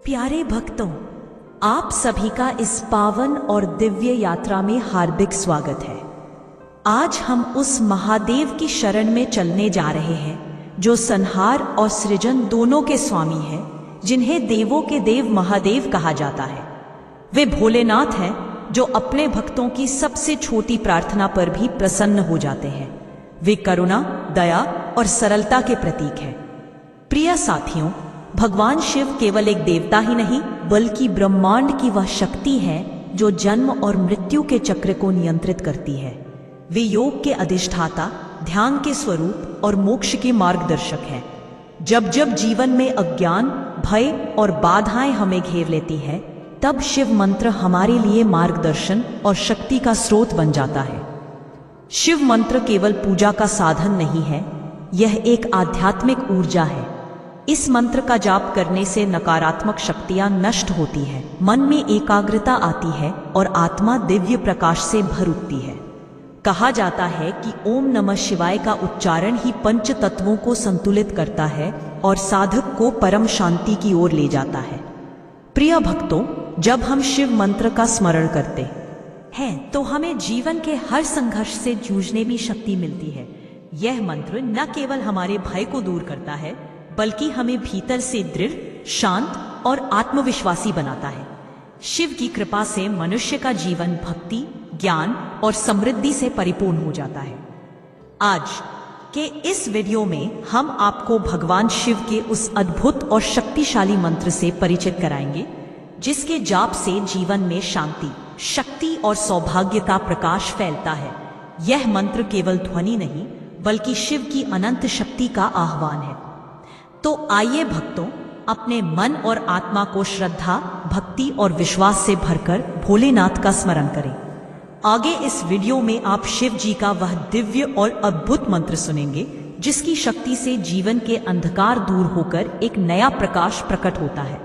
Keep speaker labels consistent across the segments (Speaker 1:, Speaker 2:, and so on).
Speaker 1: प्यारे भक्तों, आप सभी का इस पावन और दिव्य यात्रा में हार्दिक स्वागत है। आज हम उस महादेव की शरण में चलने जा रहे हैं जो संहार और सृजन दोनों के स्वामी हैं, जिन्हें देवों के देव महादेव कहा जाता है। वे भोलेनाथ हैं जो अपने भक्तों की सबसे छोटी प्रार्थना पर भी प्रसन्न हो जाते हैं। वे करुणा, दया और सरलता के प्रतीक हैं। प्रिय साथियों, भगवान शिव केवल एक देवता ही नहीं बल्कि ब्रह्मांड की वह शक्ति है जो जन्म और मृत्यु के चक्र को नियंत्रित करती है। वे योग के अधिष्ठाता, ध्यान के स्वरूप और मोक्ष के मार्गदर्शक हैं। जब जब जीवन में अज्ञान, भय और बाधाएं हमें घेर लेती हैं, तब शिव मंत्र हमारे लिए मार्गदर्शन और शक्ति का स्रोत बन जाता है। शिव मंत्र केवल पूजा का साधन नहीं है, यह एक आध्यात्मिक ऊर्जा है। इस मंत्र का जाप करने से नकारात्मक शक्तियां नष्ट होती हैं, मन में एकाग्रता आती है और आत्मा दिव्य प्रकाश से भर उठती है। कहा जाता है कि ओम नमः शिवाय का उच्चारण ही पंच तत्वों को संतुलित करता है और साधक को परम शांति की ओर ले जाता है। प्रिय भक्तों, जब हम शिव मंत्र का स्मरण करते हैं तो हमें जीवन के हर संघर्ष से जूझने की शक्ति मिलती है। यह मंत्र न केवल हमारे भय को दूर करता है बल्कि हमें भीतर से दृढ़, शांत और आत्मविश्वासी बनाता है। शिव की कृपा से मनुष्य का जीवन भक्ति, ज्ञान और समृद्धि से परिपूर्ण हो जाता है। आज के इस वीडियो में हम आपको भगवान शिव के उस अद्भुत और शक्तिशाली मंत्र से परिचित कराएंगे जिसके जाप से जीवन में शांति, शक्ति और सौभाग्य का प्रकाश फैलता है। यह मंत्र केवल ध्वनि नहीं बल्कि शिव की अनंत शक्ति का आह्वान है। तो आइए भक्तों, अपने मन और आत्मा को श्रद्धा, भक्ति और विश्वास से भरकर भोलेनाथ का स्मरण करें। आगे इस वीडियो में आप शिव जी का वह दिव्य और अद्भुत मंत्र सुनेंगे जिसकी शक्ति से जीवन के अंधकार दूर होकर एक नया प्रकाश प्रकट होता है।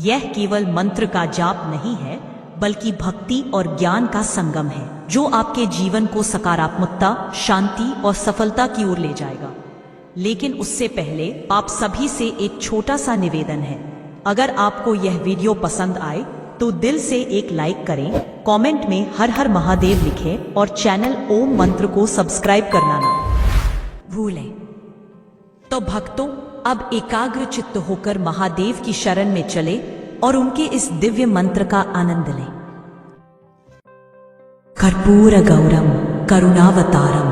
Speaker 1: यह केवल मंत्र का जाप नहीं है बल्कि भक्ति और ज्ञान का संगम है जो आपके जीवन को सकारात्मकता, शांति और सफलता की ओर ले जाएगा। लेकिन उससे पहले आप सभी से एक छोटा सा निवेदन है। अगर आपको यह वीडियो पसंद आए तो दिल से एक लाइक करें, कमेंट में हर हर महादेव लिखें और चैनल ओम मंत्र को सब्सक्राइब करना ना भूलें। तो भक्तों, अब एकाग्र चित्त होकर महादेव की शरण में चले और उनके इस दिव्य मंत्र का आनंद लें। कर्पूर गौरम करुणावतारम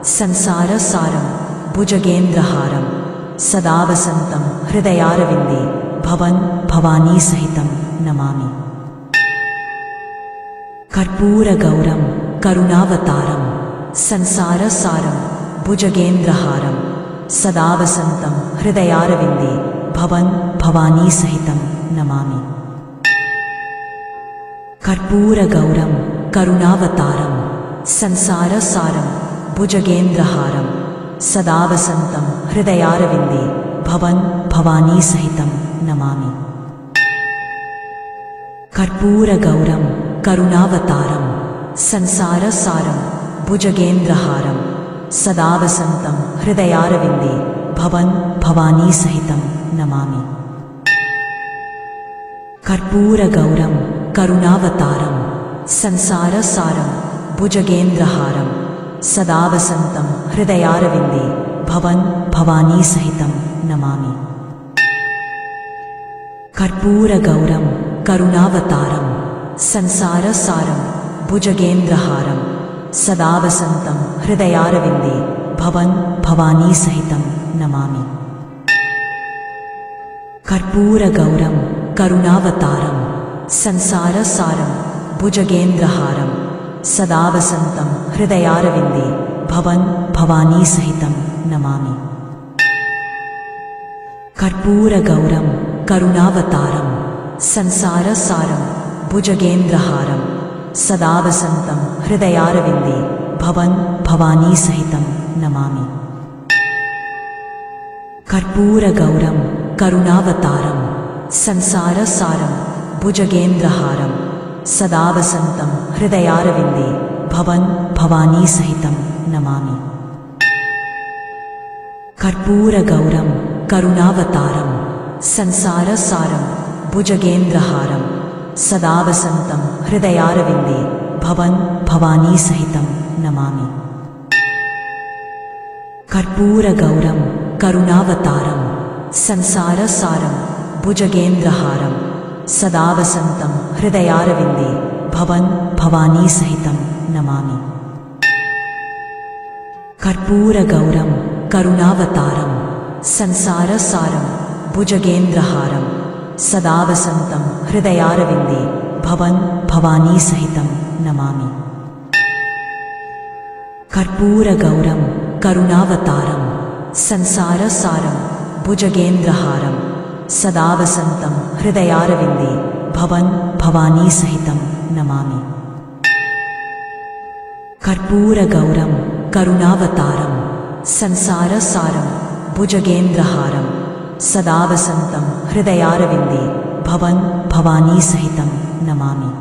Speaker 1: संसार सारम भुजगेन्द्रहारम सदा वसंतम हृदयारविंदे भवन भवानी सहितं नमामि। कर्पूर गौरम करुणावतारम संसार सारम भुजगेन्द्रहारम सदा वसंतम हृदयारविंदे भवन भवानी सहितं नमामि। कर्पूर गौरम करुणावतारम संसार सारम भुजगेन्द्रहारम सदा वसंतम हृदयारविंदे भवन भवानी सहितं नमामि। कर्पूर गौरम करुणावतारम संसार सारम भुजगेन्द्रहारम सदा वसंतम हृदयारविंदे भवन भवानी सहितं नमामि। कर्पूर गौरम करुणावतारम संसार सारम भुजगेन्द्रहारम सदा वसंतम हृदयारविंदे भवन भवानी सहितं नमामि। कर्पूर गौरम करुणावतारम संसार सारम भुजगेन्द्रहारम सदा वसंतम हृदयारविंदे भवन भवानी सहितं नमामि। कर्पूर गौरम करुणावतारम संसार सारम भुजगेन्द्रहारम सदा वसंतम हृदयारविंदे भवन भवानी सहितं नमामि। कर्पूर गौरम करुणावतारम संसार सारम भुजगेन्द्रहारम सदा वसंतम हृदयारविंदे भवन भवानी सहितं नमामि। कर्पूर गौरम करुणावतारम संसार सारम भुजगेन्द्रहारम सदा वसंतम हृदयारविंदे भवन भवानी सहितं नमामि। कर्पूर गौरम करुणावतारम संसार सारम भुजगेन्द्रहारं सदा वसन्तं हृदयारविन्दे भवन् भवानीसहितं नमामि। कर्पूरगौरं करुणावतारं संसारसारं भुजगेन्द्रहारं सदा वसन्तं हृदयारविन्दे भवन् भवानीसहितं नमामि। कर्पूरगौरं करुणावतारं संसारसारं भुजगेन्द्रहारं सदा वसन्तं हृदयारविन्दे भवन् भवानीसहितं नमामि। कर्पूरगौरं करुणावतारं संसारसारं भुजगेन्द्रहारं सदा वसन्तं हृदयारविन्दे भवन् भवानीसहितं नमामि। कर्पूरगौरं करुणावतारं संसारसारं भुजगेन्द्रहारं सदा वसन्तं हृदयारविन्दे भवन् भवानीसहितं नमामि।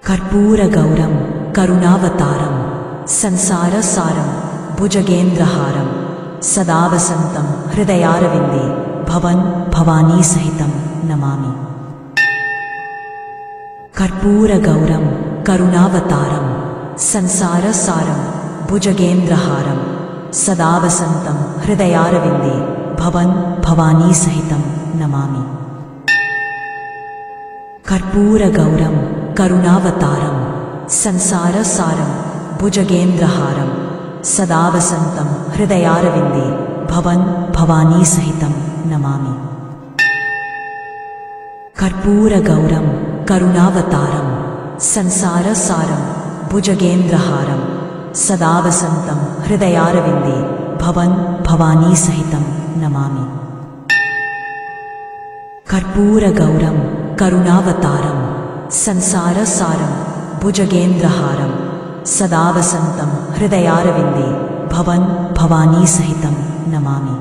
Speaker 1: कर्पूरगौरं करुणावतारं संसारसारं भुजगेन्द्रहारं सदा वसन्तं हृदयारविन्दे भवन् भवानीसहितं नमामि। कर्पूरगौरं करुणावतारं संसारसारं भुजगेन्द्रहारं सदा वसन्तं हृदयारविन्दे भवन् भवानीसहितं नमामि। कर्पूरगौरं करुणावतारं संसारसारं भुजगेन्द्रहारं सदा वसन्तं हृदयारविन्दे भवन् भवानीसहितं नमामि। कर्पूरगौरं करुणावतारं संसारसारं भुजगेन्द्रहारं सदा वसन्तं हृदयारविन्दे भवन् भवानीसहितं नमामि। कर्पूरगौरं करुणावतारं संसारसारं भुजगेन्द्रहारं सदा वसन्तं हृदयारविन्दे भवन् भवानीसहितं नमामि।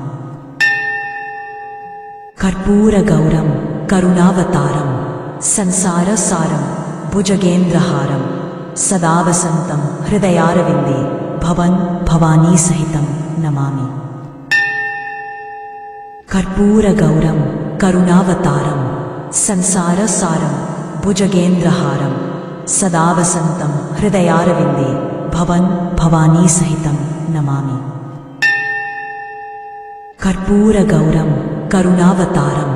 Speaker 1: कर्पूरगौरं करुणावतारं संसारसारं भुजगेन्द्रहारं सदा वसन्तं हृदयारविन्दे भवन् भवानीसहितं नमामि। कर्पूरगौरं करुणावतारं संसारसारं भुजगेन्द्रहारं सदा वसन्तं हृदयारविन्दे भवन् भवानीसहितं नमामि। कर्पूरगौरं करुणावतारं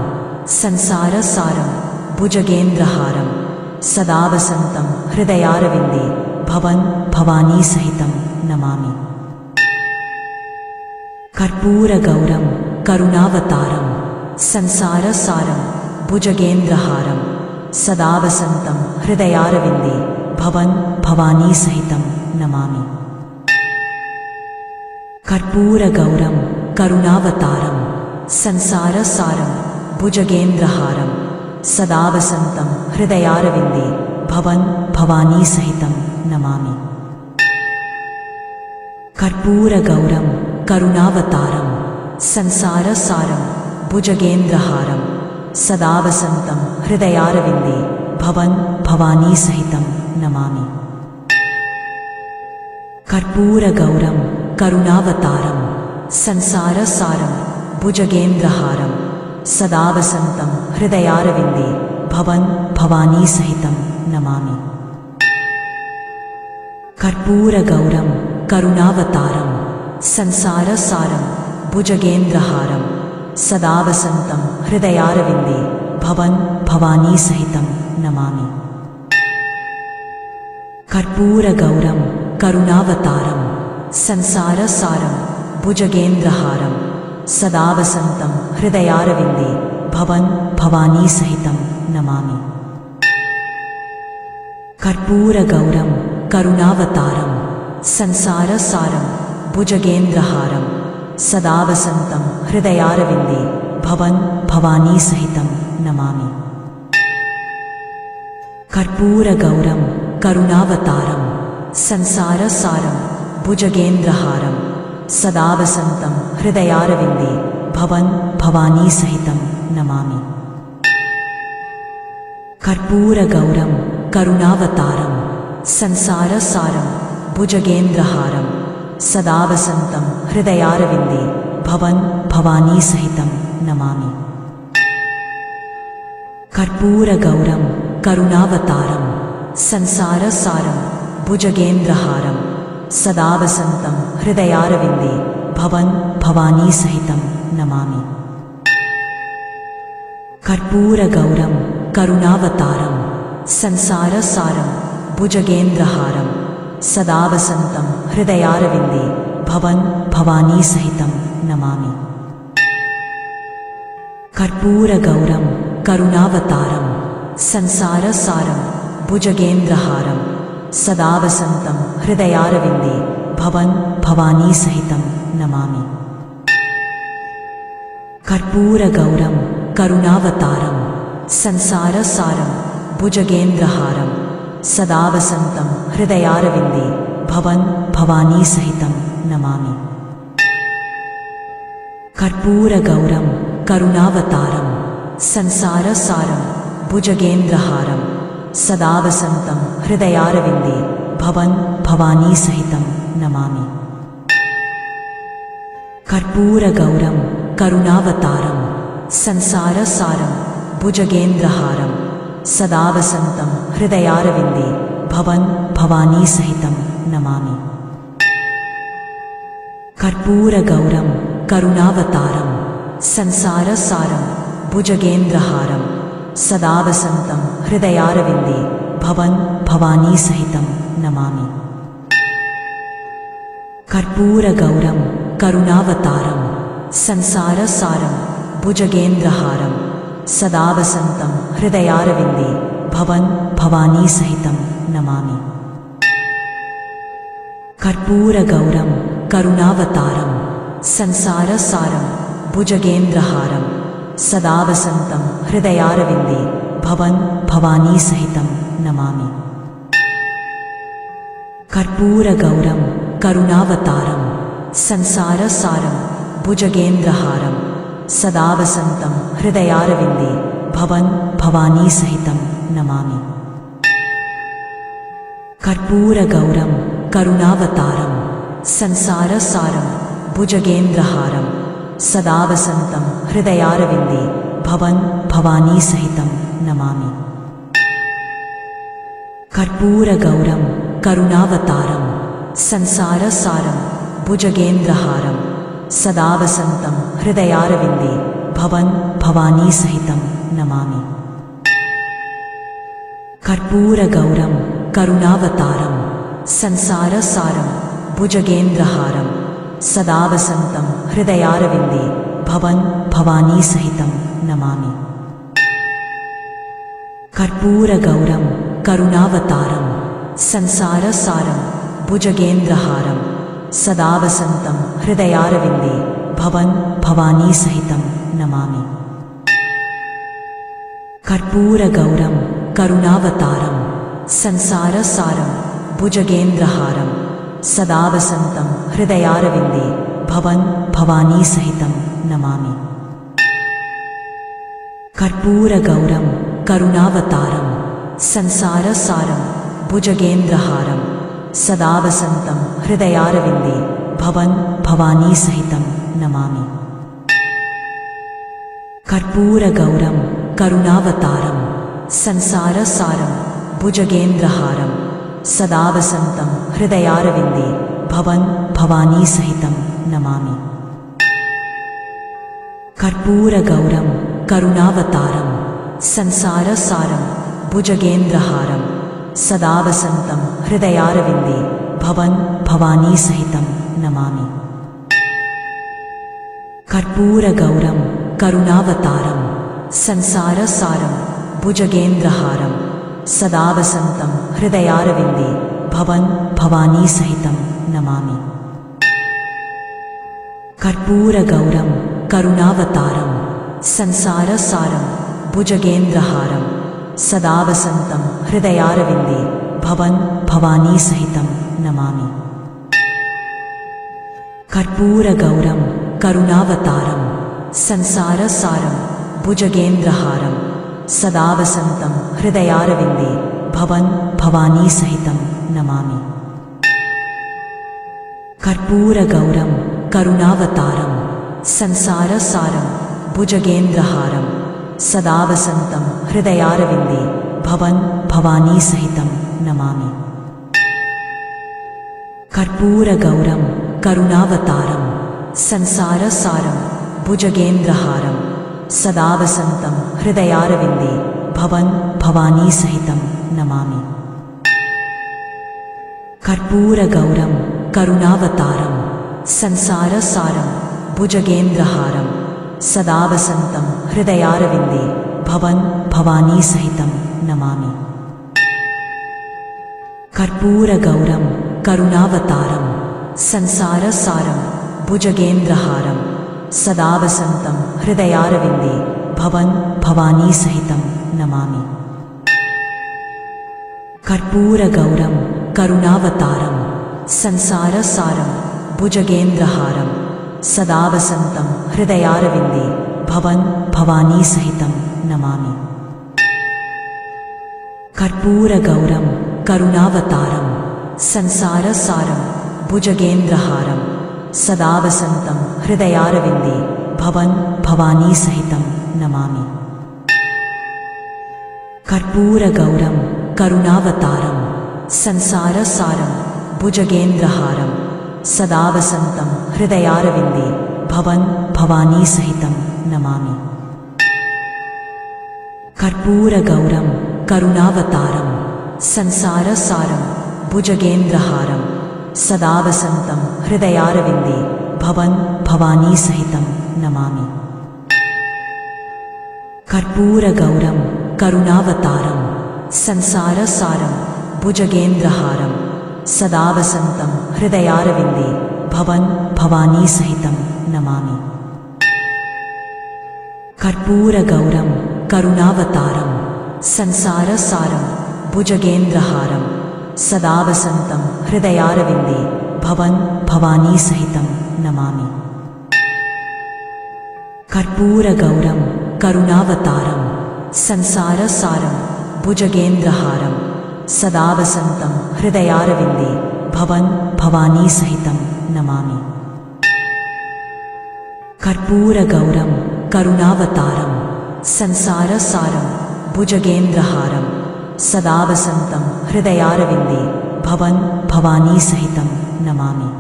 Speaker 1: संसारसारं भुजगेन्द्रहारं सदा वसन्तं हृदयारविन्दे भवन् भवानीसहितं नमामि। कर्पूरगौरं करुणावतारं संसारसारं भुजगेन्द्रहारं सदा वसन्तं हृदयारविन्दे भवन् भवानीसहितं नमामि। कर्पूरगौरं करुणावतारं संसारसारं भुजगेन्द्रहारं सदा वसन्तं हृदयारविन्दे भवन् भवानीसहितं नमामि। कर्पूरगौरं करुणावतारं संसारसारं भुजगेन्द्रहारं सदा वसन्तं हृदयारविन्दे भवन् भवानीसहितं नमामि। कर्पूरगौरं करुणावतारं संसारसारं भुजगेन्द्रहारं सदा वसन्तं हृदयारविन्दे भवन् भवानीसहितं नमामि। कर्पूरगौरं करुणावतारं संसारसारं भुजगेन्द्रहारं सदा वसन्तं हृदयारविन्दे भवन् भवानीसहितं नमामि। कर्पूरगौरं करुणावतारं संसारसारं भुजगेन्द्रहारं सदा वसन्तं हृदयारविन्दे भवन् भवानीसहितं नमामि। कर्पूरगौरं करुणावतारं संसारसारं भुजगेन्द्रहारं सदा वसन्तं हृदयारविन्दे भवन् भवानीसहितं नमामि। कर्पूरगौरं करुणावतारं संसारसारं भुजगेन्द्रहारं सदा वसन्तं हृदयारविन्दे भवन् भवानीसहितं नमामि। कर्पूरगौरं करुणावतारं संसारसारं भुजगेन्द्रहारं सदा वसन्तं हृदयारविन्दे भवन् भवानीसहितं नमामि। कर्पूरगौरं करुणावतारं संसारसारं भुजगेन्द्रहारं सदा वसन्तं हृदयारविन्दे भवन् भवानी सहितं नमामि। कर्पूरगौरं करुणावतारं संसारसारं भुजगेन्द्रहारं सदा वसन्तं हृदयारविन्दे भवन् भवानी सहितं नमामि। कर्पूरगौरं करुणावतारं संसारसारं भुजगेन्द्रहारं सदा वसन्तं हृदयारविन्दे भवन् भवानी सहितं नमामि। कर्पूरगौरं करुणावतारं संसारसारं भुजगेन्द्रहारं सदा वसन्तं हृदयारविन्दे भवन् भवानी सहितं नमामि। कर्पूरगौरं करुणावतारं संसारसारं भुजगेन्द्रहारं सदा वसन्तं हृदयारविन्दे भवन् भवानी सहितं नमामि। कर्पूरगौरं करुणावतारं संसारसारं भुजगेन्द्रहारं सदा वसन्तं हृदयारविन्दे भवन् भवानी सहितं नमामि। कर्पूरगौरं करुणावतारं संसारसारं भुजगेन्द्रहारं सदा वसन्तं हृदयारविन्दे भवन् भवानी सहितं नमामि। कर्पूरगौरं करुणावतारं संसारसारं भुजगेन्द्रहारं सदा वसन्तं हृदयारविन्दे भवन् भवानी सहितं नमामि। कर्पूरगौरं करुणावतारं संसारसारं भुजगेन्द्रहारं सदा वसन्तं हृदयारविन्दे भवन् भवानी सहितं नमामि। कर्पूरगौरं करुणावतारं संसारसारं भुजगेन्द्रहारं सदा वसन्तं हृदयारविन्दे भवन् भवानी सहितं नमामि। कर्पूरगौरं करुणावतारं संसारसारं भुजगेन्द्रहारं सदा वसन्तं हृदयारविन्दे भवन् भवानी सहितं नमामि। कर्पूरगौरं करुणावतारं संसारसारं भुजगेन्द्रहारं सदा वसन्तं हृदयारविन्दे भवन् भवानी सहितं नमामि। कर्पूरगौरं करुणावतारं संसारसारं भुजगेन्द्रहारं सदा वसन्तं हृदयारविन्दे भवन् भवानी सहितं नमामि। कर्पूरगौरं करुणावतारं संसारसारं भुजगेन्द्रहारं सदा वसन्तं हृदयारविन्दे भवन् भवानी सहितं नमामि। कर्पूरगौरं करुणावतारं संसारसारं भुजगेन्द्रहारं सदा वसन्तं हृदयारविन्दे भवन् भवानी सहितं नमामि। कर्पूरगौरं करुणावतारं संसारसारं भुजगेन्द्रहारं सदा वसन्तं हृदयारविन्दे भवन् भवानी सहितं नमामि। कर्पूरगौरं करुणावतारं संसारसारं भुजगेन्द्रहारं सदा वसन्तं हृदयारविन्दे भवन् भवानी सहितं नमामि। कर्पूरगौरं करुणावतारं संसारसारं भुजगेन्द्रहारं सदा वसन्तं हृदयारविन्दे भवन् भवानी सहितं नमामि। कर्पूरगौरं करुणावतारं संसारसारं भुजगेन्द्रहारं सदा वसन्तं हृदयारविन्दे भवन् भवानी सहितं नमामि। कर्पूरगौरं करुणावतारं संसारसारं भुजगेन्द्रहारं सदा वसन्तं हृदयारविन्दे भवन् भवानी सहितं नमामि। कर्पूरगौरं करुणावतारं संसारसारं भुजगेन्द्रहारं सदा वसन्तं हृदयारविन्दे भवन् भवानी सहितं नमामि। कर्पूरगौरं करुणावतारं संसारसारं भुजगेन्द्रहारं सदा वसन्तं हृदयारविन्दे भवन् भवानी सहितं नमामि। कर्पूरगौरं करुणावतारं संसारसारं भुजगेन्द्रहारं सदा वसन्तं हृदयारविन्दे भवन् भवानी सहितं नमामि। कर्पूरगौरं करुणावतारं संसारसारं भुजगेन्द्रहारं सदा वसन्तं हृदयारविन्दे भवन् भवानी सहितं नमामि। कर्पूरगौरं करुणावतारं संसारसारं भुजगेन्द्रहारं सदा वसन्तं हृदयारविन्दे भवन् भवानी सहितं नमामि। कर्पूरगौरं करुणावतारं संसारसारं भुजगेन्द्रहारं सदा वसन्तं हृदयारविन्दे भवन् भवानी सहितं नमामि। कर्पूरगौरं करुणावतारं संसारसारं भुजगेन्द्रहारं सदा वसन्तं हृदयारविन्दे भवन् भवानी सहितं नमामि। कर्पूरगौरं करुणावतारं संसारसारं भुजगेन्द्रहारं सदा वसन्तं हृदयारविन्दे भवन् भवानी सहितं नमामि। कर्पूरगौरं करुणावतारं संसारसारं भुजगेन्द्रहारं सदा वसन्तं हृदयारविन्दे भवन् भवानी सहितं नमामि। कर्पूरगौरं करुणावतारं संसारसारं भुजगेन्द्रहारं सदा वसन्तं हृदयारविन्दे भवन् भवानी सहितं नमामि। कर्पूरगौरं करुणावतारं संसारसारं भुजगेन्द्रहारं सदा वसन्तं हृदयारविन्दे भवन् भवानी सहितं नमामि। कर्पूरगौरं करुणावतारं संसारसारं भुजगेन्द्रहारं सदा वसन्तं हृदयारविन्दे भवन् भवानी सहितं नमामि। कर्पूरगौरं करुणावतारं संसारसारं भुजगेन्द्रहारं सदा वसन्तं हृदयारविन्दे भवन् भवानी सहितं नमामि।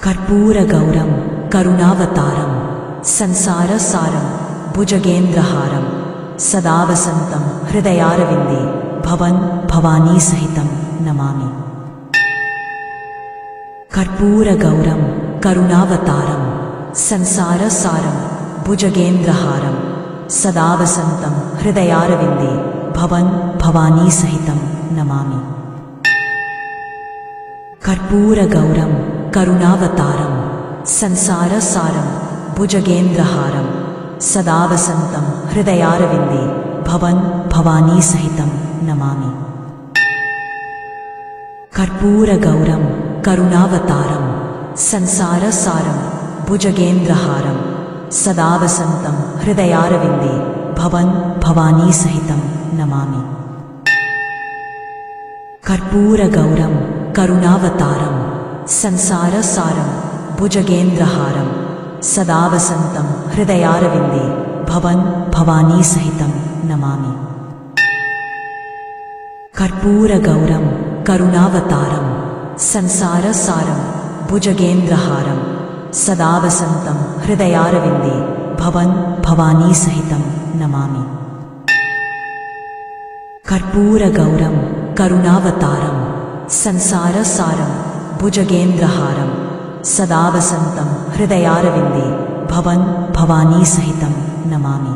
Speaker 1: कर्पूरगौरं करुणावतारं संसारसारं भुजगेन्द्रहारं सदा वसन्तं हृदयारविन्दे भवन् भवानी सहितं नमामि। कर्पूरगौरं करुणावतारं संसारसारं भुजगेन्द्रहारं सदा वसन्तं हृदयारविन्दे भवन् भवानी सहितं नमामि। कर्पूरगौरं करुणावतारं संसारसारं भुजगेन्द्रहारं सदा वसन्तं हृदयारविन्दे भवन् भवानी सहितं नमामि। कर्पूरगौरं करुणावतारं संसारसारं भुजगेन्द्रहारं सदा वसन्तं हृदयारविन्दे भवन् भवानी सहितं नमामि। कर्पूरगौरं करुणावतारं संसारसारं भुजगेन्द्रहारं सदा वसन्तं हृदयारविन्दे भवन् भवानी सहितं नमामि। कर्पूरगौरं करुणावतारं संसारसारं भुजगेन्द्रहारं सदा वसन्तं हृदयारविन्दे भवन् भवानी सहितं नमामि। कर्पूरगौरं करुणावतारं संसारसारं भुजगेन्द्रहारं सदा वसन्तं हृदयारविन्दे भवन् भवानी सहितं नमामि।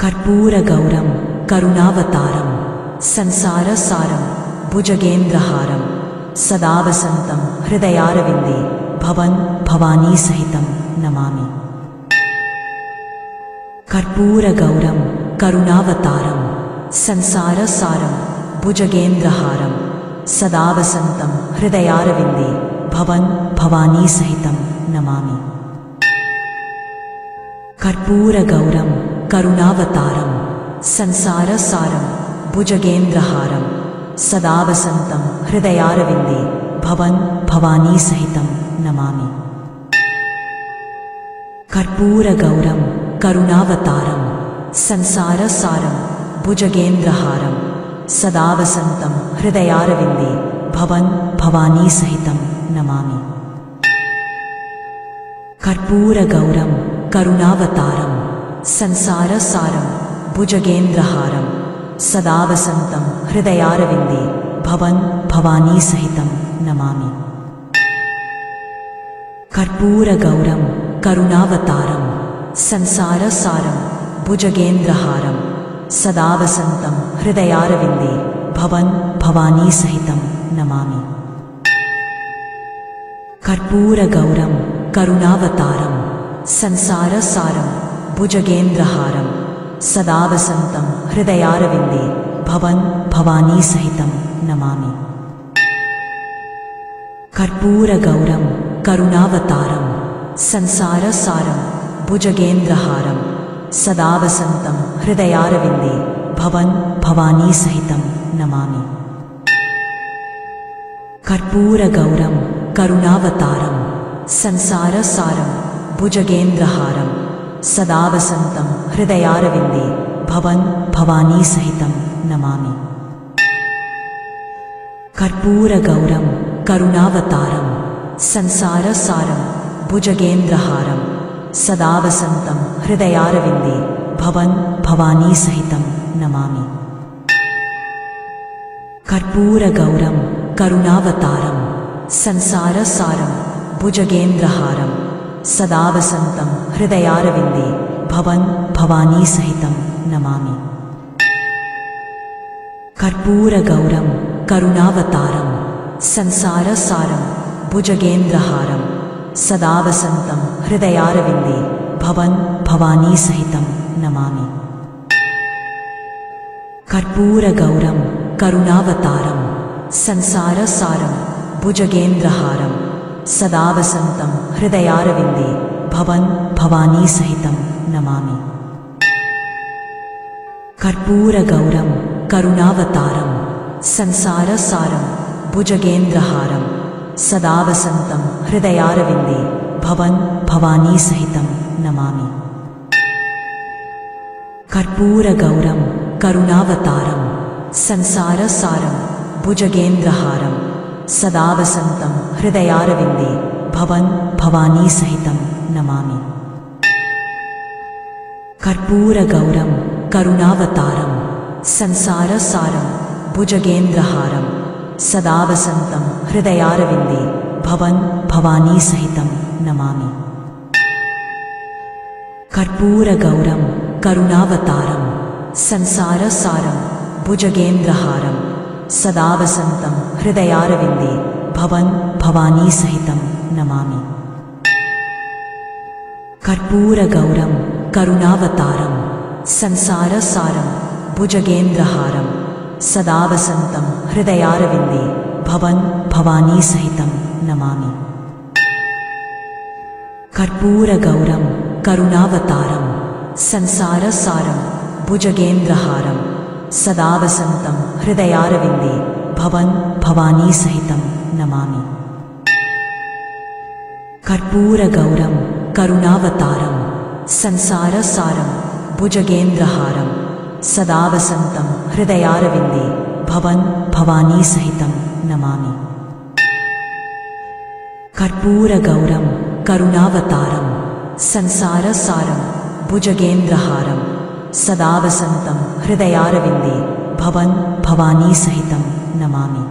Speaker 1: कर्पूरगौरं करुणावतारं संसारसारं भुजगेन्द्रहारं सदा वसन्तं हृदयारविन्दे भवन् भवानी सहितं नमामि। कर्पूरगौरं करुणावतारं संसारसारं भुजगेन्द्रहारं सदा वसन्तं हृदयारविन्दे भवन् भवानी सहितं नमामि। कर्पूरगौरं करुणावतारं संसारसारं भुजगेन्द्रहारं सदा वसन्तं हृदयारविन्दे भवन् भवानी सहितं नमामि। कर्पूरगौरं करुणावतारं संसारसारं भुजगेन्द्रहारं सदा वसन्तं हृदयारविन्दे भवन् भवानी सहितं नमामि। कर्पूरगौरं करुणावतारं संसारसारं भुजगेन्द्रहारं सदा वसन्तं हृदयारविन्दे भवन् भवानी सहितं नमामि। कर्पूरगौरं करुणावतारं संसारसारं भुजगेन्द्रहारं सदा वसन्तं हृदयारविन्दे भवन् भवानी सहितं नमामि। कर्पूरगौरं करुणावतारं संसारसारं भुजगेन्द्रहारं सदा वसन्तं हृदयारविन्दे भवन् भवानी सहितं नमामि। कर्पूरगौरं करुणावतारं संसारसारं भुजगेन्द्रहारं सदा वसन्तं हृदयारविन्दे भवन् भवानी सहितं नमामि। कर्पूरगौरं करुणावतारं संसारसारं भुजगेन्द्रहारं सदा वसन्तं हृदयारविन्दे भवन् भवानी सहितं नमामि। कर्पूरगौरं करुणावतारं संसारसारं भुजगेन्द्रहारं सदा वसन्तं हृदयारविन्दे भवन् भवानी सहितं नमामि। कर्पूरगौरं करुणावतारं संसारसारं भुजगेन्द्रहारं सदा वसन्तं हृदयारविन्दे भवन् भवानी सहितं नमामि। कर्पूरगौरं करुणावतारं संसारसारं भुजगेन्द्रहारं सदा वसन्तं हृदयारविन्दे भवन् भवानी सहितं नमामि। कर्पूरगौरं करुणावतारं संसारसारं भुजगेन्द्रहारं सदा वसन्तं हृदयारविन्दे भवन् भवानी सहितं नमामि। कर्पूरगौरं करुणावतारं संसारसारं भुजगेन्द्रहारं सदा वसन्तं हृदयारविन्दे भवन् भवानी सहितं नमामि। कर्पूरगौरं करुणावतारं संसारसारं भुजगेन्द्रहारं सदा वसन्तं हृदयारविन्दे भवन् भवानी सहितं नमामि। कर्पूरगौरं करुणावतारं संसारसारं भुजगेन्द्रहारं सदा वसन्तं हृदयारविन्दे भवन् भवानी सहितं नमामि। कर्पूरगौरं करुणावतारं संसारसारं भुजगेन्द्रहारं सदा वसन्तं हृदयारविन्दे भवन् भवानी सहितं नमामि। कर्पूरगौरं करुणावतारं संसारसारं भुजगेन्द्रहारं सदा वसन्तं हृदयारविन्दे भवन् भवानी सहितं नमामि। कर्पूरगौरं करुणावतारं संसारसारं भुजगेन्द्रहारं सदा वसन्तं हृदयारविन्दे भवन् भवानी सहितं नमामि। कर्पूरगौरं करुणावतारं संसारसारं भुजगेन्द्रहारं सदा वसन्तं हृदयारविन्दे भवन् भवानी सहितं नमामि। कर्पूरगौरं करुणावतारं संसारसारं भुजगेन्द्रहारं सदा वसन्तं हृदयारविन्दे भवन् भवानी सहितं नमामि।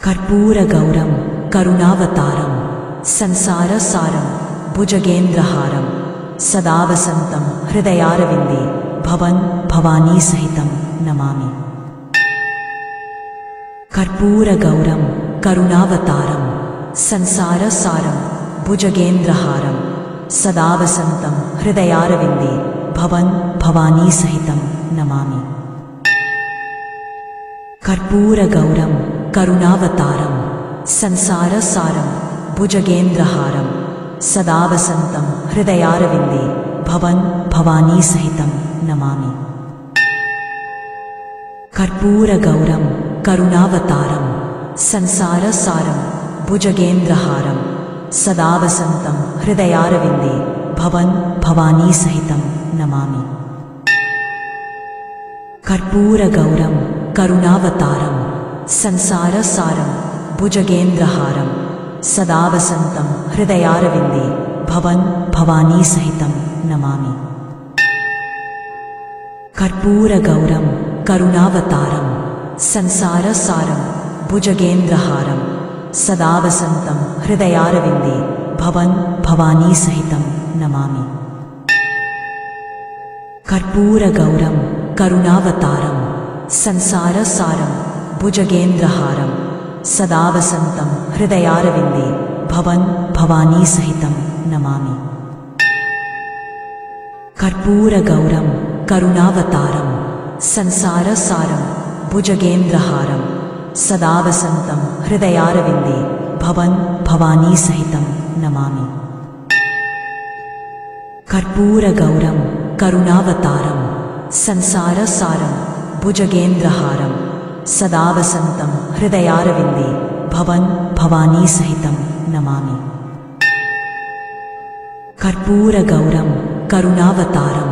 Speaker 1: कर्पूरगौरं करुणावतारं संसारसारं भुजगेन्द्रहारं सदा वसन्तं हृदयारविन्दे भवन् भवानी सहितं नमामि। कर्पूरगौरं करुणावतारं संसारसारं भुजगेन्द्रहारं सदा वसन्तं हृदयारविन्दे भवन् भवानी सहितं नमामि। कर्पूरगौरं करुणावतारं संसारसारं भुजगेन्द्रहारं सदा वसन्तं हृदयारविन्दे भवन् भवानी सहितं नमामि। कर्पूरगौरं करुणावतारं संसारसारं भुजगेन्द्रहारं सदा वसन्तं हृदयारविन्दे भवन् भवानी सहितं नमामि। कर्पूरगौरं करुणावतारं संसारसारं भुजगेन्द्रहारं सदा वसन्तं हृदयारविन्दे भवन् भवानी सहितं नमामि। कर्पूरगौरं करुणावतारं संसारसारं भुजगेन्द्रहारं सदा वसन्तं हृदयारविन्दे भवन् भवानी सहितं नमामि। कर्पूरगौरं करुणावतारं संसारसारं भुजगेन्द्रहारं सदा वसन्तं हृदयारविन्दे भवन् भवानी सहितं नमामि। कर्पूरगौरं करुणावतारं संसारसारं भुजगेन्द्रहारं सदा वसन्तं हृदयारविन्दे भवन् भवानी सहितं नमामि। कर्पूरगौरं करुणावतारं संसारसारं भुजगेन्द्रहारं सदा वसन्तं हृदयारविन्दे भवन् भवानी सहितं नमामि। कर्पूरगौरं करुणावतारं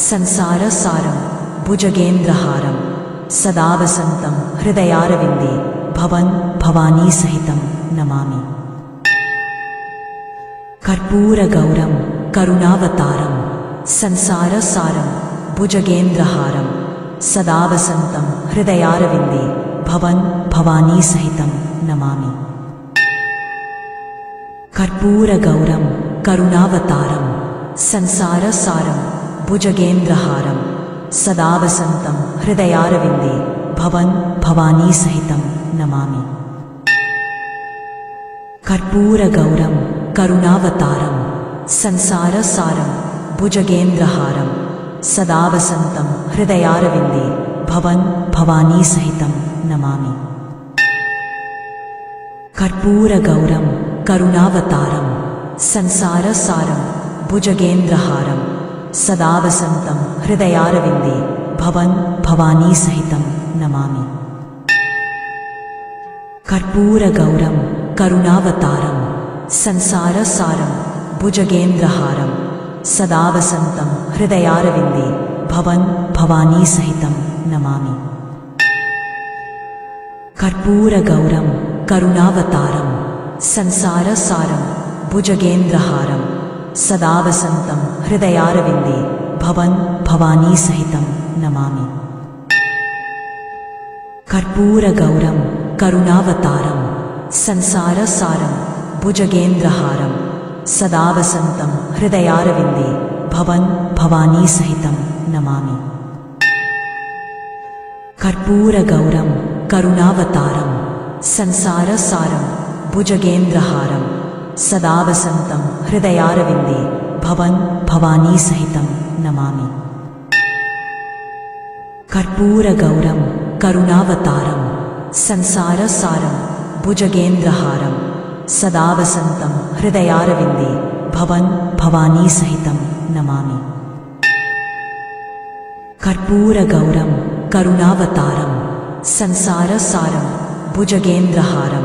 Speaker 1: संसारसारं भुजगेन्द्रहारं सदा वसन्तं हृदयारविन्दे भवन् भवानी सहितं नमामि। कर्पूरगौरं करुणावतारं संसारसारं भुजगेन्द्रहारं सदा वसन्तं हृदयारविन्दे भवन् भवानी सहितं नमामि। कर्पूरगौरं करुणावतारं संसारसारं भुजगेन्द्रहारं सदा वसन्तं हृदयारविन्दे भवन् भवानी सहितं नमामि। कर्पूरगौरं करुणावतारं संसारसारं भुजगेन्द्रहारं सदा वसन्तं हृदयारविन्दे भवन् भवानी सहितं नमामि। कर्पूरगौरं करुणावतारं संसारसारं भुजगेन्द्रहारं सदा वसन्तं हृदयारविन्दे भवन् भवानी सहितं नमामि। कर्पूरगौरं करुणावतारं संसारसारं भुजगेन्द्रहारं सदा वसन्तं हृदयारविन्दे भवन् भवानी सहितं नमामि। कर्पूरगौरं करुणावतारं संसारसारं भुजगेन्द्रहारं सदा वसन्तं हृदयारविन्दे भवन् भवानी सहितं नमामि। कर्पूरगौरं करुणावतारं संसारसारं भुजगेन्द्रहारं सदा वसन्तं हृदयारविन्दे भवन् भवानी सहितं नमामि। कर्पूरगौरं करुणावतारं संसारसारं भुजगेन्द्रहारं सदा वसन्तं हृदयारविन्दे भवन् भवानी सहितं नमामि। कर्पूरगौरं करुणावतारं संसारसारं भुजगेन्द्रहारं सदा वसन्तं हृदयारविन्दे भवन् भवानी सहितं नमामि। कर्पूरगौरं करुणावतारं संसारसारं भुजगेन्द्रहारं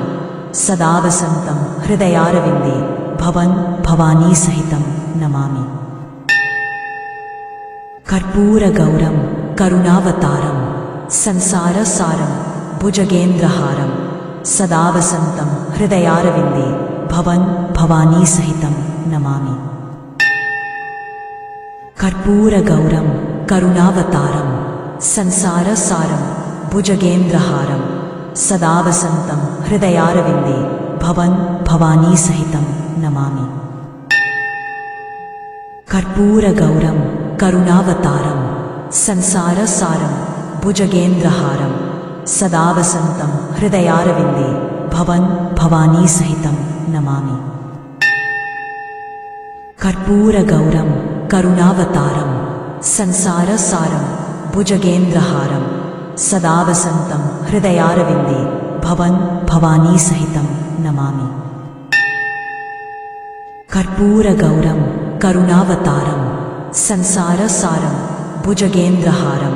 Speaker 1: सदा वसन्तं हृदयारविन्दे भवन् भवानी सहितं नमामि। कर्पूरगौरं करुणावतारं संसारसारं भुजगेन्द्रहारं सदा वसन्तं हृदयारविन्दे भवन् भवानी सहितं नमामि। कर्पूरगौरं करुणावतारं संसारसारं भुजगेन्द्रहारं सदा वसन्तं हृदयारविन्दे भवन् भवानी सहितं नमामि। कर्पूरगौरं करुणावतारं संसारसारं भुजगेन्द्रहारं सदा वसन्तं हृदयारविन्दे भवन् भवानी सहितं नमामि। कर्पूरगौरं करुणावतारं संसारसारं भुजगेन्द्रहारं सदा वसन्तं हृदयारविन्दे भवन् भवानी सहितं नमामि। कर्पूरगौरं करुणावतारं संसारसारं भुजगेन्द्रहारं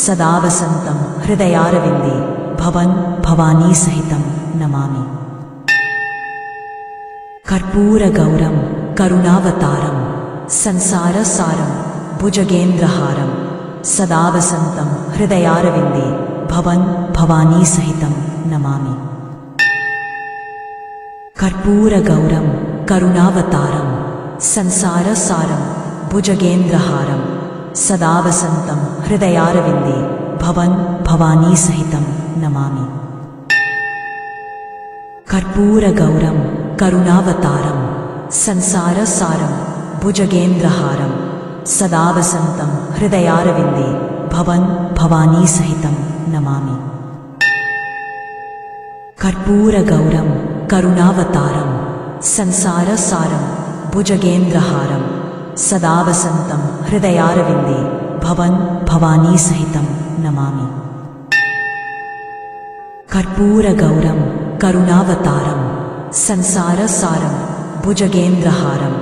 Speaker 1: सदा वसन्तं हृदयारविन्दे भवन् भवानी सहितं नमामि। कर्पूरगौरं करुणावतारं संसारसारं भुजगेन्द्रहारं सदा वसन्तं हृदयारविन्दे भवन् भवानी सहितं नमामि। कर्पूरगौरं करुणावतारं संसारसारं भुजगेन्द्रहारं सदा वसन्तं हृदयारविन्दे भवन् भवानी सहितं नमामि। कर्पूरगौरं करुणावतारं संसारसारं भुजगेन्द्रहारं सदा वसन्तं हृदयारविन्दे भवन् भवानी सहितं नमामि। कर्पूरगौरं करुणावतारं संसारसारं भुजगेन्द्रहारं सदा वसन्तं हृदयारविन्दे भवन् भवानी सहितं नमामि। कर्पूरगौरं करुणावतारं संसारसारं भुजगेन्द्रहारं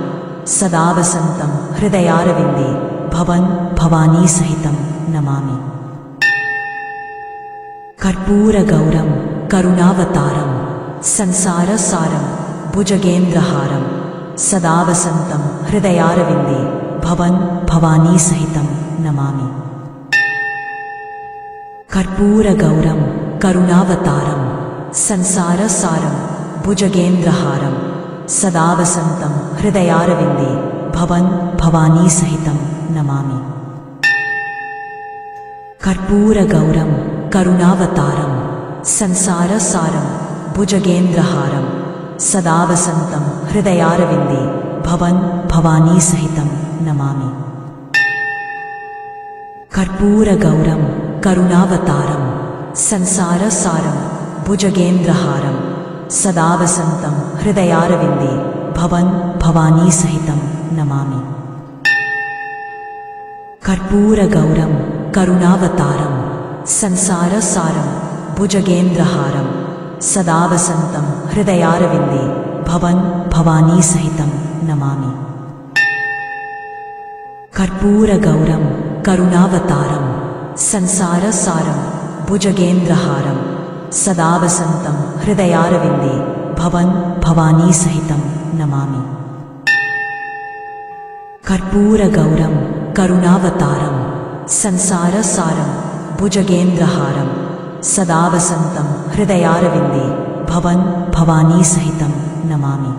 Speaker 1: सदा वसन्तं हृदयारविन्दे भवन् भवानी सहितं नमामि। कर्पूरगौरं करुणावतारं संसारसारं भुजगेन्द्रहारं सदा वसन्तं हृदयारविन्दे भवन् भवानी सहितं नमामि। कर्पूरगौरं करुणावतारं संसारसारं भुजगेन्द्रहारं सदा वसन्तं हृदयारविन्दे भवन् भवानी सहितं नमामि। कर्पूरगौरं करुणावतारं संसारसारं भुजगेन्द्रहारं सदा वसन्तं हृदयारविन्दे भवन् भवानी सहितं नमामि। कर्पूरगौरं करुणावतारं संसारसारं भुजगेन्द्रहारं सदा वसन्तं हृदयारविन्दे भवन् भवानी सहितं नमामि। कर्पूरगौरं करुणावतारं संसारसारं भुजगेन्द्रहारं सदा वसन्तं हृदयारविन्दे भवन् भवानी सहितं नमामि। कर्पूरगौरं करुणावतारं संसारसारं भुजगेन्द्रहारं सदा वसन्तं हृदयारविन्दे भवन् भवानी सहितं नमामि। कर्पूरगौरं करुणावतारं संसारसारं भुजगेन्द्रहारं सदा वसन्तं हृदयारविन्दे भवन् भवानी सहितं नमामि।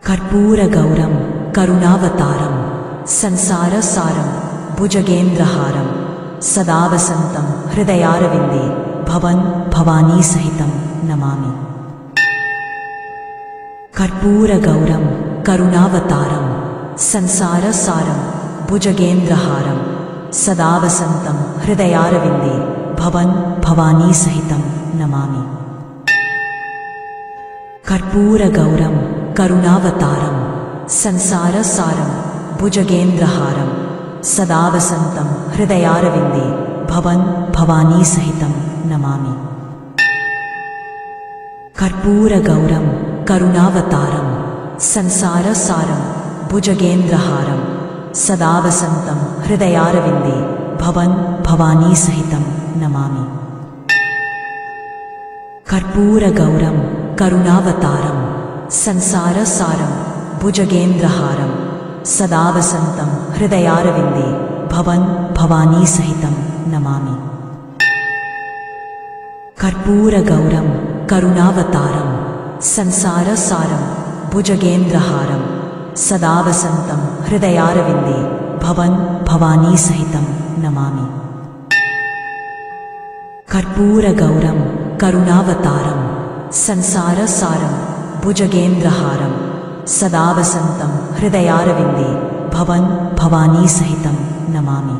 Speaker 1: कर्पूरगौरं करुणावतारं संसारसारं भुजगेन्द्रहारं सदा वसन्तं हृदयारविन्दे भवन् भवानी सहितं नमामि। कर्पूरगौरं करुणावतारं संसारसारं भुजगेन्द्रहारं सदा वसन्तं हृदयारविन्दे भवन् भवानी सहितं नमामि। कर्पूरगौरं करुणावतारं संसारसारं भुजगेन्द्रहारं सदा वसन्तं हृदयारविन्दे भवन् भवानी सहितं नमामि। कर्पूरगौरं करुणावतारं संसारसारं भुजगेन्द्रहारं सदा वसन्तं हृदयारविन्दे भवन् भवानी सहितं नमामि। कर्पूरगौरं करुणावतारं संसारसारं भुजगेन्द्रहारं सदा वसन्तं हृदयारविन्दे भवन् भवानी सहितं नमामि। कर्पूरगौरं करुणावतारं संसारसारं भुजगेन्द्रहारं सदा वसन्तं हृदयारविन्दे भवन् भवानी सहितं नमामि। कर्पूरगौरं करुणावतारं संसारसारं भुजगेन्द्रहारं सदा वसन्तं हृदयारविन्दे भवन् भवानी सहितं नमामि।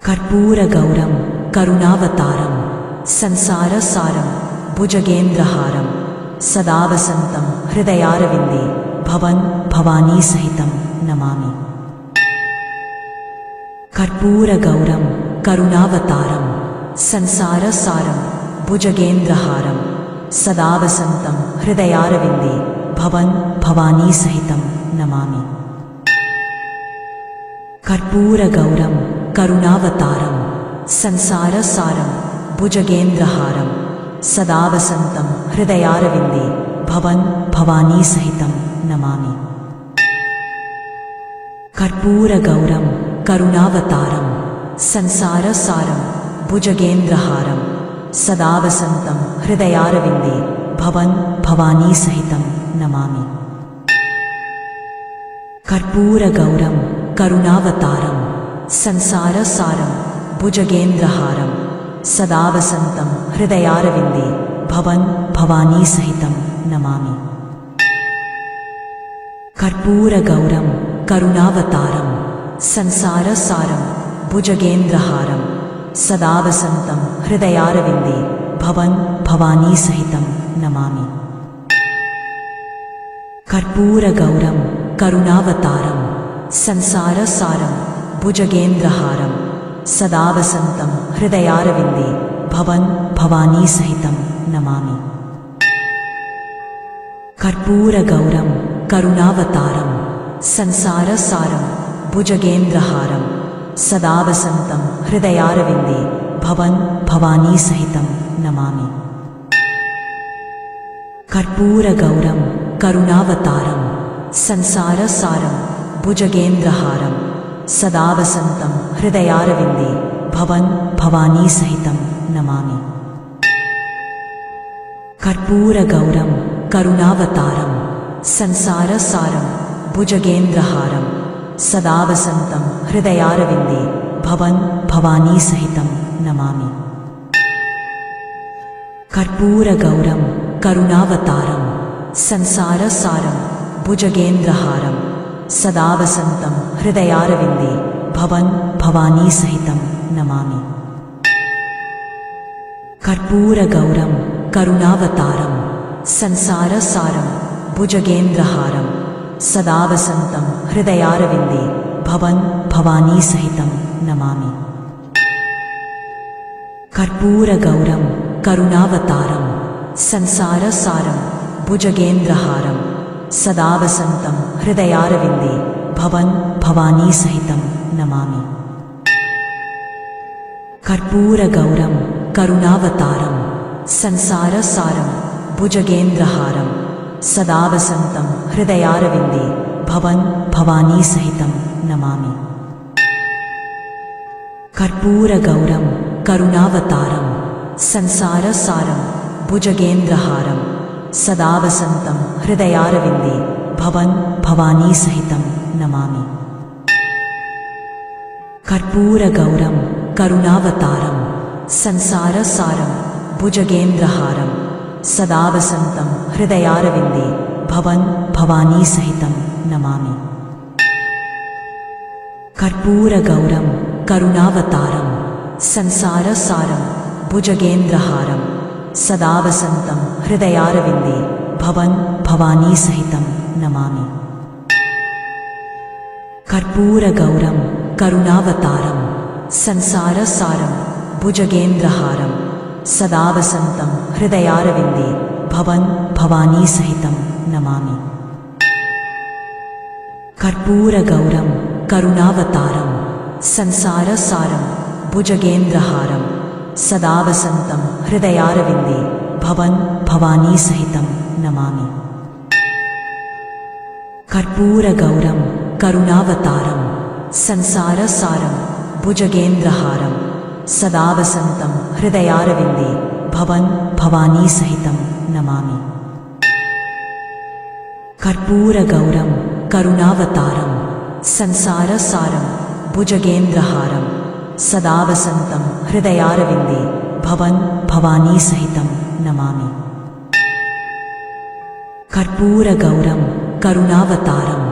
Speaker 1: कर्पूरगौरं करुणावतारं संसारसारं भुजगेन्द्रहारं सदा वसन्तं हृदयारविन्दे भवन् भवानी सहितं नमामि। कर्पूरगौरं करुणावतारं संसारसारं भुजगेन्द्रहारं सदा वसन्तं हृदयारविन्दे भवन् भवानी सहितं नमामि। कर्पूरगौरं करुणावतारं संसारसारं भुजगेन्द्रहारं सदा वसन्तं हृदयारविन्दे भवन् भवानी सहितं नमामि। कर्पूरगौरं करुणावतारं संसारसारं भुजगेन्द्रहारं सदा वसन्तं हृदयारविन्दे भवन् भवानी सहितं नमामि। कर्पूरगौरं करुणावतारं संसारसारं भुजगेन्द्रहारं सदा वसन्तं हृदयारविन्दे भवन् भवानी सहितं नमामि। कर्पूरगौरं करुणावतारं संसारसारं भुजगेन्द्रहारं सदा वसन्तं हृदयारविन्दे भवन् भवानी सहितं नमामि। कर्पूरगौरं करुणावतारं संसारसारं भुजगेन्द्रहारं सदा वसन्तं हृदयारविन्दे भवन् भवानी सहितं नमामि। कर्पूरगौरं करुणावतारं संसारसारं भुजगेन्द्रहारं सदा वसन्तं हृदयारविन्दे भवन् भवानी सहितं नमामि। कर्पूरगौरं करुणावतारं संसारसारं भुजगेन्द्रहारं सदा वसन्तं हृदयारविन्दे भवन् भवानी सहितं नमामि। कर्पूरगौरं करुणावतारं संसारसारं भुजगेन्द्रहारं सदा वसन्तं हृदयारविन्दे भवन् भवानी सहितं नमामि। कर्पूरगौरं करुणावतारं संसारसारं भुजगेन्द्रहारं सदा वसन्तं हृदयारविन्दे भवन् भवानी सहितं नमामि। कर्पूरगौरं करुणावतारं संसारसारं भुजगेन्द्रहारं सदा वसन्तं हृदयारविन्दे भवन् भवानी सहितं नमामि। कर्पूरगौरं करुणावतारं संसारसारं भुजगेन्द्रहारं सदा वसन्तं हृदयारविन्दे भवन् भवानी सहितं नमामि। कर्पूरगौरं करुणावतारं संसारसारं भुजगेन्द्रहारं सदा वसन्तं हृदयारविन्दे भवन् भवानी सहितं नमामि। कर्पूरगौरं करुणावतारं संसारसारं भुजगेन्द्रहारं सदा वसन्तं हृदयारविन्दे भवन् भवानी सहितं नमामि। कर्पूरगौरं करुणावतारं संसारसारं भुजगेन्द्रहारं सदा वसन्तं हृदयारविन्दे भवन् भवानी सहितं नमामि। कर्पूरगौरं करुणावतारं संसारसारं भुजगेन्द्रहारं सदा वसन्तं हृदयारविन्दे भवन् भवानी सहितं नमामि। कर्पूरगौरं करुणावतारं संसारसारं भुजगेन्द्रहारं सदा वसन्तं हृदयारविन्दे भवन् भवानी सहितं नमामि। कर्पूरगौरं करुणावतारं संसारसारं भुजगेन्द्रहारं सदा वसन्तं हृदयारविन्दे भवन् भवानी सहितं नमामि। कर्पूरगौरं करुणावतारं संसारसारं भुजगेन्द्रहारं सदा वसन्तं हृदयारविन्दे भवन् भवानी सहितं नमामि। कर्पूरगौरं करुणावतारं संसारसारं भुजगेन्द्रहारं सदा वसन्तं हृदयारविन्दे भवन् भवानी सहितं नमामि। कर्पूरगौरं करुणावतारं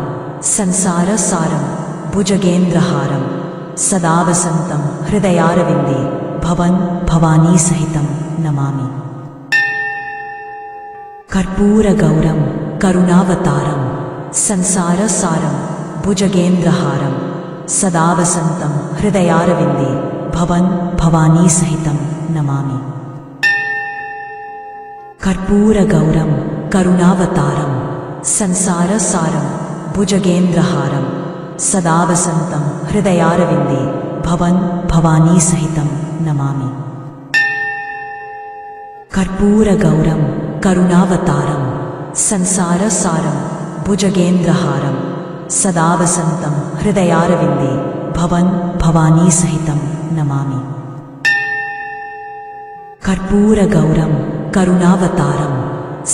Speaker 1: संसारसारं भुजगेन्द्रहारं सदा वसन्तं हृदयारविन्दे भवन् भवानी सहितं नमामि। कर्पूरगौरं करुणावतारं संसारसारं भुजगेन्द्रहारं सदा वसन्तं हृदयारविन्दे भवन् भवानी सहितं नमामि। कर्पूरगौरं करुणावतारं संसारसारं भुजगेन्द्रहारं सदा वसन्तं हृदयारविन्दे भवन् भवानी सहितं नमामि। कर्पूरगौरं करुणावतारं संसारसारं भुजगेन्द्रहारं सदा वसन्तं हृदयारविन्दे भवन् भवानी सहितं नमामि। कर्पूरगौरं करुणावतारं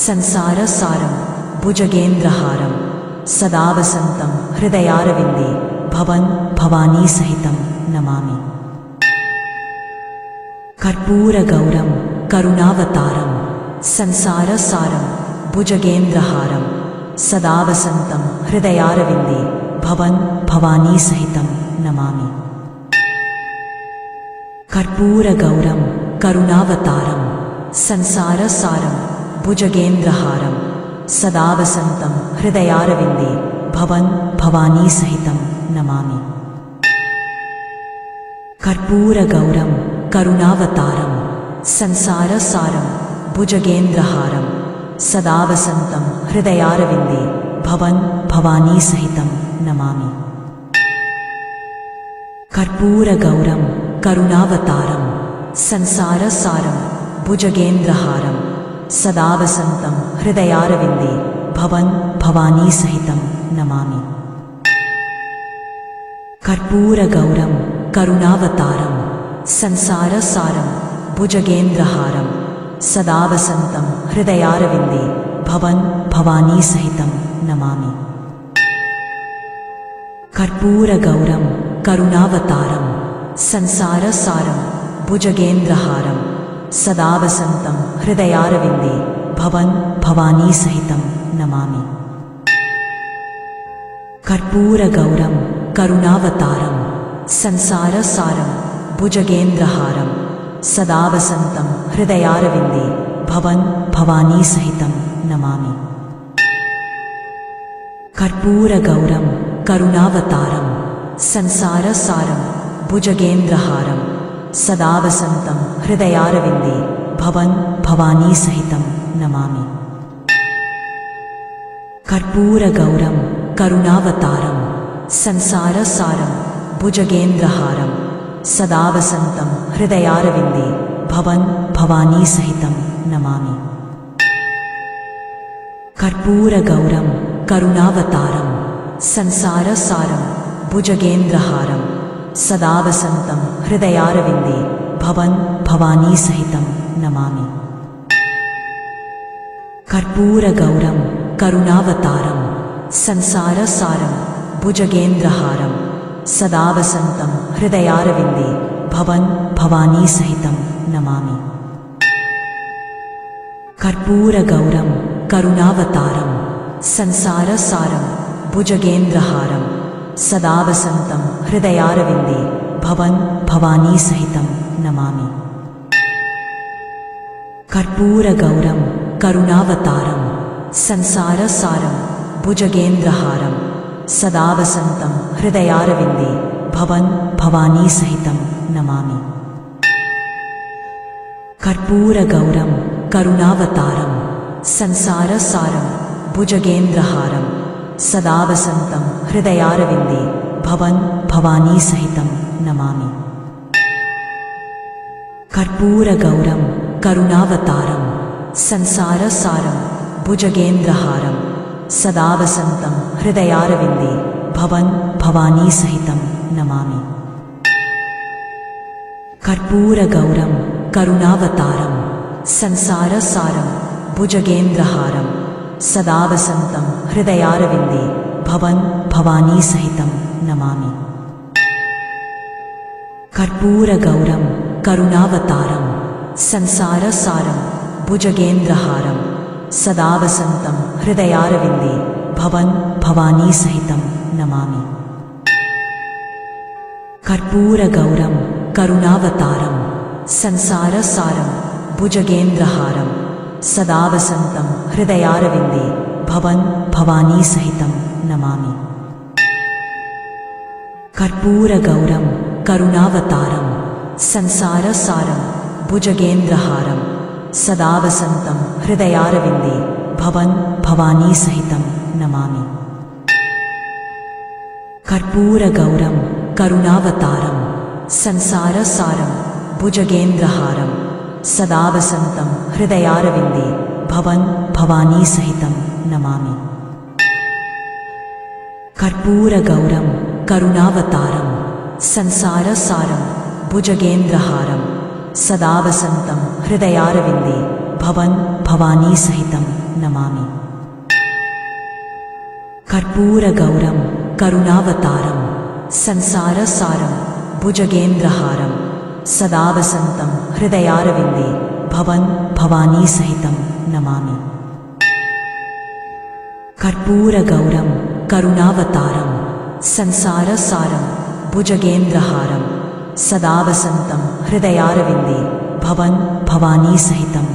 Speaker 1: संसारसारं भुजगेन्द्रहारं सदा वसन्तं हृदयारविन्दे भवन् भवानी सहितं नमामि। कर्पूरगौरं करुणावतारं संसारसारं भुजगेन्द्रहारं सदा वसन्तं हृदयारविन्दे भवन् भवानी सहितं नमामि। कर्पूरगौरं करुणावतारं संसारसारं भुजगेन्द्रहारं सदा वसन्तं हृदयारविन्दे भवन् भवानी सहितं नमामि। कर्पूरगौरं करुणावतारं संसारसारं भुजगेन्द्रहारं सदा वसन्तं हृदयारविन्दे भवन् भवानी सहितं नमामि। कर्पूरगौरं करुणावतारं संसारसारं भुजगेन्द्रहारं सदा वसन्तं हृदयारविन्दे भवन् भवानी सहितं नमामि। कर्पूरगौरं करुणावतारं संसारसारं भुजगेन्द्रहारं सदा वसन्तं हृदयारविन्दे भवन् भवानी सहितं नमामि। कर्पूरगौरं करुणावतारं संसारसारं भुजगेन्द्रहारं सदा वसन्तं हृदयारविन्दे भवन् भवानी सहितं नमामि। कर्पूरगौरं करुणावतारं संसारसारं भुजगेन्द्रहारं सदा वसन्तं हृदयारविन्दे भवन् भवानी सहितं नमामि। कर्पूरगौरं करुणावतारं संसारसारं भुजगेन्द्रहारं सदा वसन्तं हृदयारविन्दे भवन् भवानी सहितं नमामि। कर्पूरगौरं करुणावतारं संसारसारं भुजगेन्द्रहारं सदा वसन्तं हृदयारविन्दे भवन् भवानी सहितं नमामि। कर्पूरगौरं करुणावतारं संसारसारं भुजगेन्द्रहारं सदा वसन्तं हृदयारविन्दे भवन् भवानी सहितं नमामि। कर्पूरगौरं करुणावतारं संसारसारं भुजगेन्द्रहारं सदा वसन्तं हृदयारविन्दे भवन् भवानी सहितं नमामि। कर्पूरगौरं करुणावतारं संसारसारं भुजगेन्द्रहारं सदा वसन्तं हृदयारविन्दे भवन् भवानी सहितं नमामि। कर्पूरगौरं करुणावतारं संसारसारं भुजगेन्द्रहारं सदा वसन्तं हृदयारविन्दे भवन् भवानी सहितं नमामि। कर्पूरगौरं करुणावतारं संसारसारं भुजगेन्द्रहारं सदा वसन्तं हृदयारविन्दे भवन् भवानी सहितं नमामि। कर्पूरगौरं करुणावतारं संसारसारं भुजगेन्द्रहारं सदा वसन्तं हृदयारविन्दे भवन् भवानी सहितं नमामि। कर्पूरगौरं करुणावतारं संसारसारं भुजगेन्द्रहारं सदा वसन्तं हृदयारविन्दे भवन् भवानी सहितं नमामि। कर्पूरगौरं करुणावतारं संसारसारं भुजगेन्द्रहारं सदा वसन्तं हृदयारविन्दे भवन् भवानी सहितं नमामि। कर्पूरगौरं करुणावतारं संसारसारं भुजगेन्द्रहारं सदा वसन्तं हृदयारविन्दे भवन् भवानी सहितं नमामि। कर्पूरगौरं करुणावतारं संसारसारं भुजगेन्द्रहारं सदा वसन्तं हृदयारविन्दे भवन् भवानी सहितं नमामि। कर्पूरगौरं करुणावतारं संसारसारं भुजगेन्द्रहारं सदा वसन्तं हृदयारविन्दे भवन् भवानी सहितं नमामि। कर्पूरगौरं करुणावतारं संसारसारं भुजगेन्द्रहारं सदा वसन्तं हृदयारविन्दे भवन् भवानी सहितं नमामि। कर्पूरगौरं करुणावतारं संसारसारं भुजगेन्द्रहारं सदा वसन्तं हृदयारविन्दे भवन् भवानी सहितं नमामि। कर्पूरगौरं करुणावतारं संसारसारं भुजगेन्द्रहारं सदा वसन्तं हृदयारविन्दे भवन् भवानी सहितं